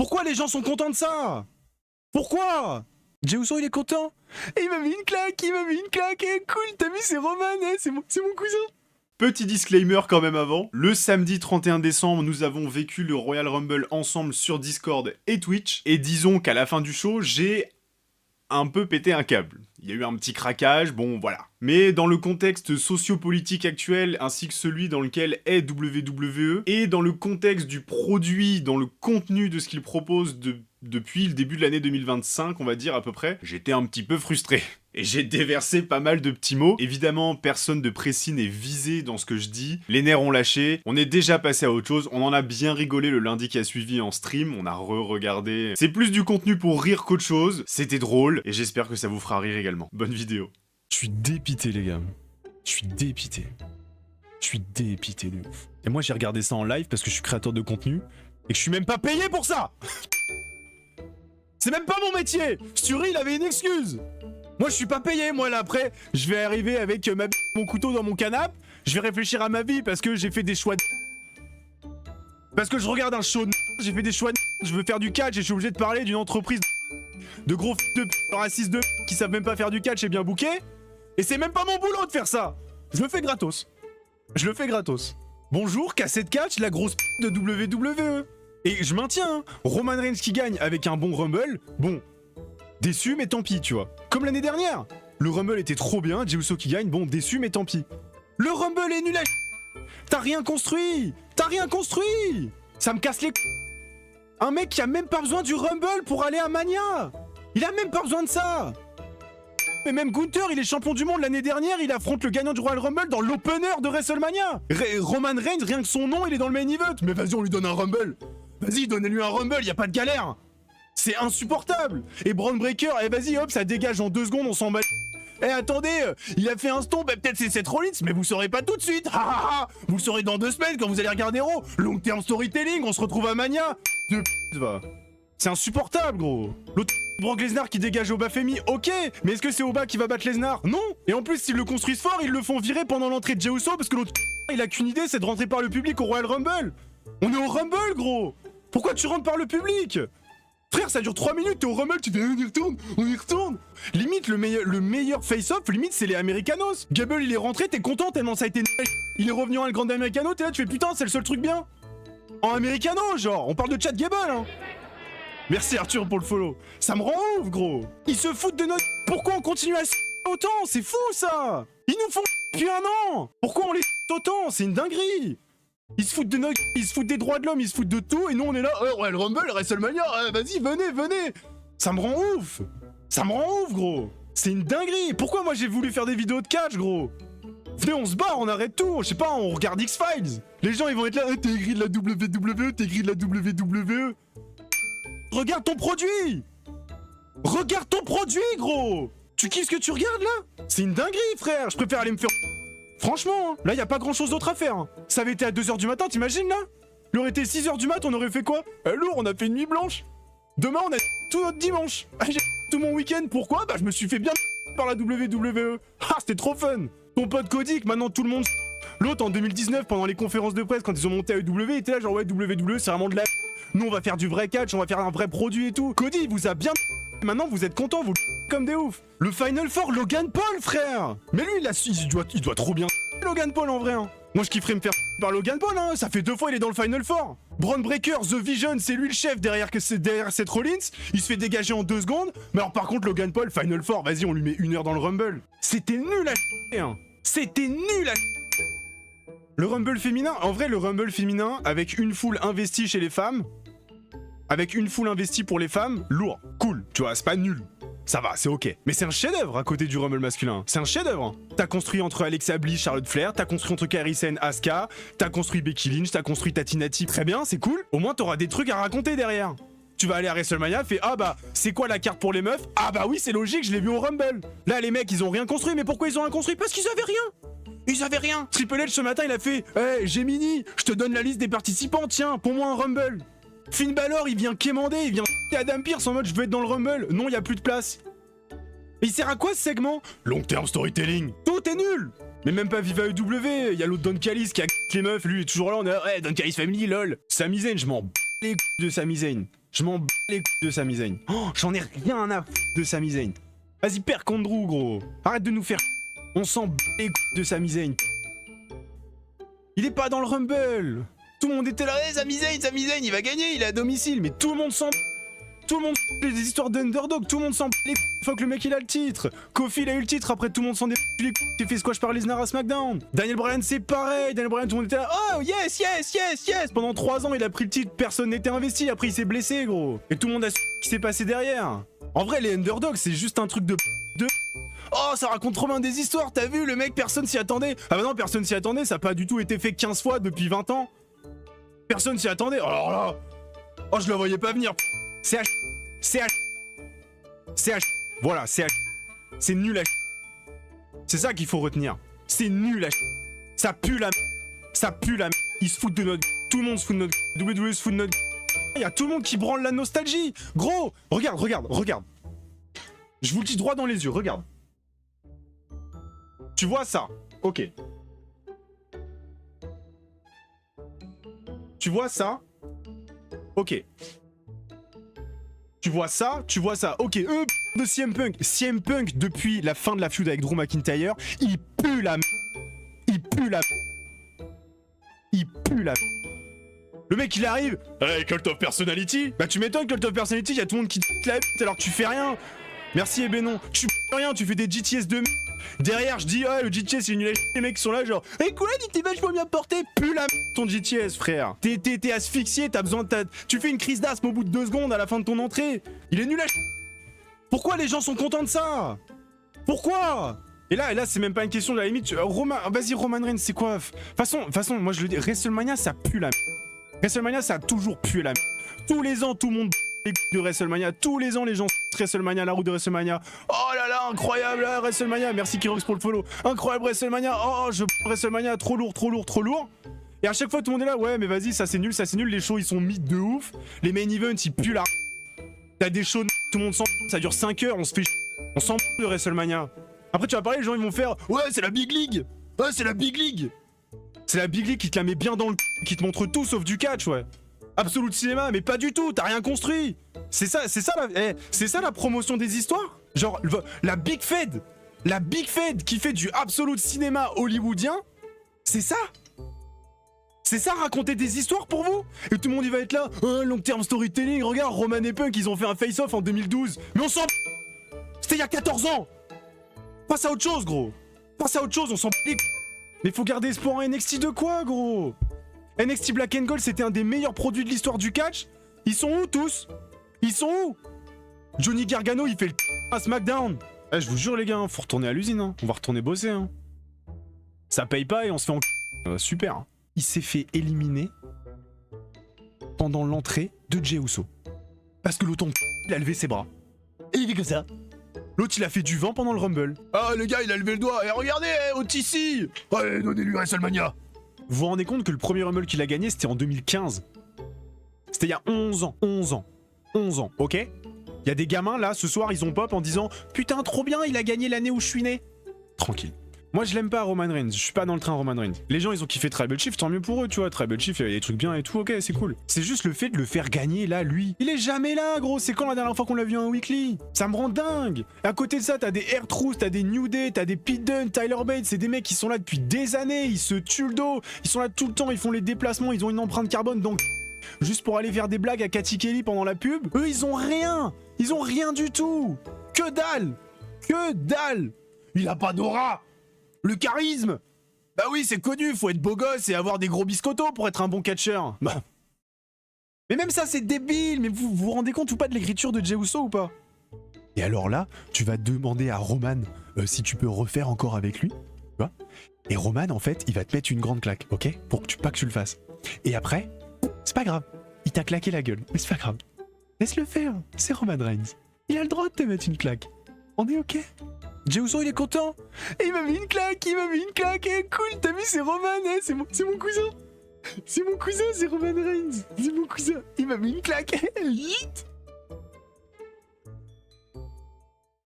Pourquoi les gens sont contents de ça? Pourquoi? Jey Uso il est content? Et il m'a mis une claque, cool, t'as vu c'est Roman, c'est mon cousin. Petit disclaimer quand même avant, le samedi 31 décembre, nous avons vécu le Royal Rumble ensemble sur Discord et Twitch, et disons qu'à la fin du show, j'ai un peu pété un câble. Il y a eu un petit craquage, bon voilà. Mais dans le contexte sociopolitique actuel, ainsi que celui dans lequel est WWE, et dans le contexte du produit, dans le contenu de ce qu'il propose depuis le début de l'année 2025, on va dire à peu près, j'étais un petit peu frustré. Et j'ai déversé pas mal de petits mots. Évidemment, personne de précis n'est visé dans ce que je dis. Les nerfs ont lâché. On est déjà passé à autre chose. On en a bien rigolé le lundi qui a suivi en stream. On a re-regardé. C'est plus du contenu pour rire qu'autre chose. C'était drôle. Et j'espère que ça vous fera rire également. Bonne vidéo. Je suis dépité, les gars. Je suis dépité. Je suis dépité de ouf. Et moi, j'ai regardé ça en live parce que je suis créateur de contenu. Et que je suis même pas payé pour ça. C'est même pas mon métier. Sturi, il avait une excuse. Moi, je suis pas payé, moi, là, après, je vais arriver avec mon couteau dans mon canapé, je vais réfléchir à ma vie parce que j'ai fait des choix de... Parce que je regarde un show de... J'ai fait des choix de... Je veux faire du catch et je suis obligé de parler d'une entreprise de gros de racistes de qui savent même pas faire du catch et bien booké. Et c'est même pas mon boulot de faire ça. Je le fais gratos. Je le fais gratos. Bonjour, cassette catch, la grosse de WWE. Et je maintiens, hein, Roman Reigns qui gagne avec un bon Rumble, bon... Déçu, mais tant pis, tu vois. Comme l'année dernière. Le Rumble était trop bien, Jey Uso qui gagne, bon, déçu, mais tant pis. Le Rumble est nul à... T'as rien construit. T'as rien construit. Ça me casse les... Un mec qui a même pas besoin du Rumble pour aller à Mania. Il a même pas besoin de ça. Mais même Gunther, il est champion du monde l'année dernière, il affronte le gagnant du Royal Rumble dans l'opener de WrestleMania. Roman Reigns, rien que son nom, il est dans le main event. Mais vas-y, on lui donne un Rumble. Vas-y, donnez-lui un Rumble, y a pas de galère. C'est insupportable. Et Braun Breaker, eh vas-y hop, ça dégage en 2 secondes, on s'en bat. Eh attendez, il a fait un stomp, peut-être c'est Seth Rollins, mais vous saurez pas tout de suite. Vous le saurez dans 2 semaines quand vous allez regarder Raw. Long term storytelling, on se retrouve à Mania. Va. C'est insupportable, gros. L'autre Brock Lesnar qui dégage Oba Femi, ok, mais est-ce que c'est Oba qui va battre Lesnar? Non. Et en plus, s'ils le construisent fort, ils le font virer pendant l'entrée de Jey Uso parce que l'autre il a qu'une idée, c'est de rentrer par le public au Royal Rumble. On est au Rumble, gros. Pourquoi tu rentres par le public? Frère, ça dure 3 minutes, t'es au Rumble, tu fais on y retourne. Limite, le meilleur face-off, limite, c'est les Americanos. Gable, il est rentré, t'es content tellement ça a été... Il est revenu en le grand Americano, t'es là, tu fais putain, c'est le seul truc bien. En Americano, genre, on parle de Chad Gable, hein. Merci Arthur pour le follow. Ça me rend ouf, gros. Ils se foutent de notre... Pourquoi on continue à autant? C'est fou, ça. Ils nous font depuis 1 an. Pourquoi on les autant? C'est une dinguerie. Ils se foutent de nos... Ils se foutent des droits de l'homme, ils se foutent de tout, et nous on est là, ouais, le Rumble, WrestleMania, vas-y, venez. Ça me rend ouf. Ça me rend ouf, gros. C'est une dinguerie. Pourquoi moi j'ai voulu faire des vidéos de catch, gros? Venez, on se barre, on arrête tout. Je sais pas, on regarde X-Files. Les gens, ils vont être là, t'es gris de la WWE, t'es gris de la WWE. Regarde ton produit. Regarde ton produit, gros. Tu kiffes ce que tu regardes, là? C'est une dinguerie, frère. Je préfère aller me faire... Franchement, hein, là, y a pas grand chose d'autre à faire. Hein. Ça avait été à 2h du matin, t'imagines, là? Il aurait été 6h du mat, on aurait fait quoi? Lourd, on a fait une nuit blanche. Demain, on a tout notre dimanche. J'ai tout mon week-end. Pourquoi? Bah, je me suis fait bien par la WWE. Ah, c'était trop fun. Ton pote Cody, que maintenant tout le monde... L'autre, en 2019, pendant les conférences de presse, quand ils ont monté à WWE, il était là, genre, ouais, WWE, c'est vraiment de la... Nous, on va faire du vrai catch, on va faire un vrai produit et tout. Cody, il vous a bien... Maintenant, vous êtes contents, vous comme des oufs. Le Final Four, Logan Paul, frère. Mais lui, il doit trop bien Logan Paul, en vrai. Hein. Moi, je kifferais me faire par Logan Paul, hein. Ça fait 2 fois, il est dans le Final Four. Braun Breaker, The Vision, c'est lui le chef derrière Seth Rollins. Il se fait dégager en 2 secondes. Mais alors, par contre, Logan Paul, Final Four, vas-y, on lui met 1 heure dans le Rumble. C'était nul à hein. C'était nul à Le Rumble féminin, en vrai, le Rumble féminin, avec une foule investie chez les femmes... Avec une foule investie pour les femmes, lourd, cool, tu vois, c'est pas nul. Ça va, c'est ok. Mais c'est un chef-d'œuvre à côté du Rumble masculin. C'est un chef-d'œuvre. Hein. T'as construit entre Alexa Bliss, Charlotte Flair, t'as construit entre Kairi Sane, Asuka, t'as construit Becky Lynch, t'as construit Tatinati. Très bien, c'est cool. Au moins, t'auras des trucs à raconter derrière. Tu vas aller à WrestleMania, fais ah bah, c'est quoi la carte pour les meufs? Ah bah oui, c'est logique, je l'ai vu au Rumble. Là, les mecs, ils ont rien construit, mais pourquoi ils ont rien construit? Parce qu'ils avaient rien. Ils avaient rien. Triple H ce matin, il a fait hey, Gemini, je te donne la liste des participants, tiens, pour moi un Rumble. Finn Balor, il vient quémander, il vient Adam Pearce en mode je veux être dans le Rumble. Non, il y a plus de place. Et il sert à quoi ce segment? Long term storytelling. Tout est nul. Mais même pas Viva EW, il y a l'autre Don Callis qui a les meufs, lui il est toujours là, on est ouais, Don Callis Family, lol. Sami Zayn, je m'en bats les de Sami Zayn. Je m'en bats les couilles de Sami Zayn. Oh, j'en ai rien à foutre de Sami Zayn. Vas-y, perds contre Drew, gros. Arrête de nous faire. On s'en bat les couilles de Sami Zayn. Il est pas dans le Rumble. Tout le monde était là. Hey, Sami Zayn, il va gagner, il est à domicile. Mais tout le monde s'en. Tout le monde des histoires d'underdog. Tout le monde s'en les faut que le mec il a le titre. Kofi il a eu le titre. Après tout le monde s'en les il fait squash par Lesnar à SmackDown. Daniel Bryan c'est pareil. Daniel Bryan tout le monde était là. Oh yes. Pendant 3 ans il a pris le titre. Personne n'était investi. Après il s'est blessé gros. Et tout le monde a su ce qui s'est passé derrière. En vrai les underdogs c'est juste un truc de. Oh ça raconte trop bien des histoires. T'as vu le mec personne s'y attendait. Ah bah non personne s'y attendait. Ça a pas du tout été fait 15 fois depuis 20 ans. Personne s'y attendait. Alors là. Oh je le voyais pas venir. CH. Voilà, CH. C'est nul à. C'est ça qu'il faut retenir. C'est nul à. Ça pue la. Ça pue la. Ils se foutent de notre. Tout le monde se fout de notre. WWE se fout de notre. Il y a tout le monde qui branle la nostalgie. Gros, regarde. Je vous le dis droit dans les yeux, regarde. Tu vois ça? Ok. Tu vois ça? Ok. Tu vois ça, ok, de CM Punk. CM Punk, depuis la fin de la feud avec Drew McIntyre, il pue la. Le mec il arrive, hey, Cult of Personality. Bah tu m'étonnes, Cult of Personality, y'a tout le monde qui te la alors que tu fais rien. Merci et ben non, tu fais rien, tu fais des GTS de derrière, je dis, le GTS c'est nul à les mecs qui sont là genre, hey Koulan il t'est vachement bien porté, pue la ton GTS frère. T'es asphyxié, t'as besoin de tu fais une crise d'asthme au bout de 2 secondes à la fin de ton entrée. Il est nul à Pourquoi les gens sont contents de ça? Pourquoi? Et là c'est même pas une question de la limite, vas-y Roman Reigns c'est quoi? Façon, moi je le dis, WrestleMania ça pue la WrestleMania ça a toujours pué la Tous les ans tout le monde les de WrestleMania, tous les ans les gens WrestleMania, la route de WrestleMania. Oh là là, incroyable WrestleMania, merci Kirox pour le follow. Incroyable WrestleMania, oh je WrestleMania, trop lourd. Et à chaque fois tout le monde est là, ouais mais vas-y ça c'est nul, les shows ils sont mis de ouf, les main events ils puent la. T'as des shows, tout le monde s'en ça dure 5 heures, on s'en de WrestleMania. Après tu vas parler, les gens ils vont faire, ouais c'est la Big League. C'est la Big League qui te la met bien dans le qui te montre tout sauf du catch, ouais. Absolute Cinéma, mais pas du tout, t'as rien construit. C'est ça la promotion des histoires. Genre la Big Fed qui fait du Absolute Cinéma hollywoodien, c'est ça. C'est ça raconter des histoires pour vous. Et tout le monde il va être là, long term storytelling, regarde Roman et Punk ils ont fait un face-off en 2012. Mais on s'en c'était il y a 14 ans. Passe à autre chose gros. On s'en mais faut garder espoir en NXT de quoi gros? NXT Black and Gold c'était un des meilleurs produits de l'histoire du catch. Ils sont où tous? Johnny Gargano il fait le à SmackDown. Je vous jure les gars, faut retourner à l'usine, hein. On va retourner bosser. Hein. Ça paye pas et on se fait en super. Il s'est fait éliminer pendant l'entrée de Jey Uso. Parce que l'autre il a levé ses bras. Et il fait que ça. L'autre il a fait du vent pendant le Rumble. Ah le gars il a levé le doigt. Et regardez, Otis. Ouais, donnez-lui WrestleMania. Vous vous rendez compte que le premier Rumble qu'il a gagné c'était en 2015. C'était il y a 11 ans. 11 ans, ok? Il y a des gamins là, ce soir ils ont pop en disant putain trop bien, il a gagné l'année où je suis né. Tranquille. Moi je l'aime pas Roman Reigns, je suis pas dans le train Roman Reigns. Les gens ils ont kiffé Tribal Chief, tant mieux pour eux, tu vois. Tribal Chief il y avait des trucs bien et tout, ok c'est cool. C'est juste le fait de le faire gagner là, lui. Il est jamais là gros, c'est quand la dernière fois qu'on l'a vu en weekly? Ça me rend dingue. Et à côté de ça t'as des R-Truth, t'as des New Day, t'as des Pete Dunne, Tyler Bates, c'est des mecs qui sont là depuis des années, ils se tuent le dos, ils sont là tout le temps, ils font les déplacements, ils ont une empreinte carbone donc juste pour aller faire des blagues à Cathy Kelly pendant la pub. Eux ils ont rien du tout. Que dalle. Il a pas d'aura. Le charisme. Bah oui, c'est connu, faut être beau gosse et avoir des gros biscottos pour être un bon catcheur. Bah. Mais même ça, c'est débile. Mais vous vous rendez compte ou pas de l'écriture de Jey Uso ou pas? Et alors là, tu vas demander à Roman si tu peux refaire encore avec lui. Tu vois? Et Roman, en fait, il va te mettre une grande claque, ok? Pour que pas que tu le fasses. Et après, c'est pas grave. Il t'a claqué la gueule. Mais c'est pas grave. Laisse-le faire. C'est Roman Reigns. Il a le droit de te mettre une claque. On est ok? Jey Uso il est content. Et il m'a mis une claque, et cool, t'as vu c'est Roman, hein, c'est mon cousin. C'est Roman Reigns, c'est mon cousin. Il m'a mis une claque,